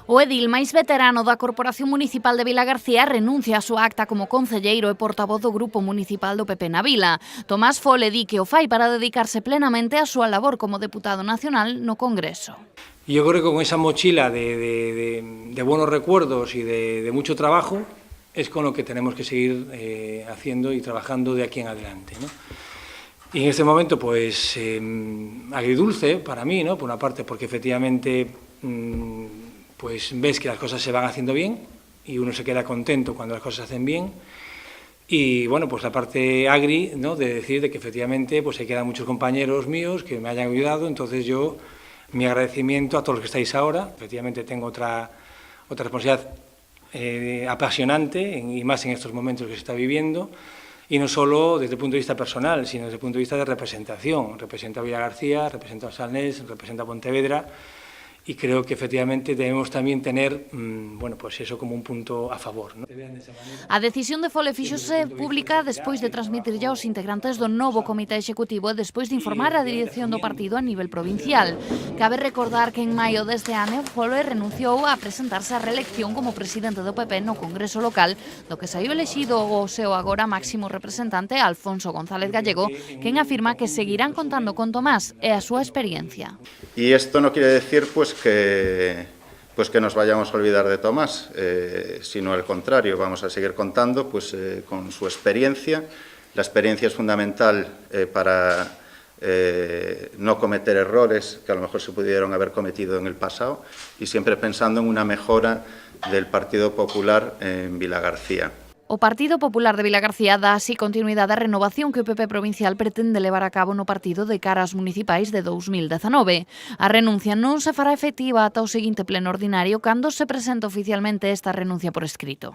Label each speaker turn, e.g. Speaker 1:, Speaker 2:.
Speaker 1: O edil máis veterano da Corporación Municipal de Vilagarcía renuncia a súa acta como concelleiro e portavoz do Grupo Municipal do PP na Vila. Tomás Fole di que o fai para dedicarse plenamente á súa labor como deputado nacional no Congreso.
Speaker 2: Yo creo que con esa mochila de buenos recuerdos y de mucho trabajo es con lo que tenemos que seguir haciendo y trabajando de aquí en adelante, ¿no? Y en este momento, pues, agridulce para mí, ¿no? Por una parte, porque efectivamente pues ves que las cosas se van haciendo bien y uno se queda contento cuando las cosas se hacen bien. Y bueno, pues la parte agri, ¿no? De decir de que efectivamente pues ahí quedan muchos compañeros míos que me hayan ayudado, entonces yo, mi agradecimiento a todos los que estáis ahora. Efectivamente tengo otra responsabilidad apasionante y más en estos momentos que se está viviendo, y no solo desde el punto de vista personal, sino desde el punto de vista de representación. Represento a Vilagarcía, represento a Salnés, represento a Pontevedra, y creo que efectivamente debemos tamén tener, bueno, pues eso como un punto a favor, ¿no?
Speaker 1: A decisión de Fole fíxose pública despois de transmitir ya aos integrantes do novo comité executivo e despois de informar a dirección do partido a nivel provincial. Cabe recordar que en maio deste ano Fole renunciou a presentarse á reelección como presidente do PP no Congreso local, do que saiu elexido o seu agora máximo representante Alfonso González Gallego, quen afirma que seguirán contando con Tomás e a súa experiencia.
Speaker 3: Y esto no quiere decir que nos vayamos a olvidar de Tomás, sino al contrario, vamos a seguir contando con su experiencia. La experiencia es fundamental para no cometer errores que a lo mejor se pudieron haber cometido en el pasado, y siempre pensando en una mejora del Partido Popular en Vilagarcía.
Speaker 1: O Partido Popular de Vilagarcía dá así continuidade á renovación que o PP provincial pretende levar a cabo no partido de cara ás municipais de 2019. A renuncia non se fará efectiva ata o seguinte pleno ordinario, cando se presenta oficialmente esta renuncia por escrito.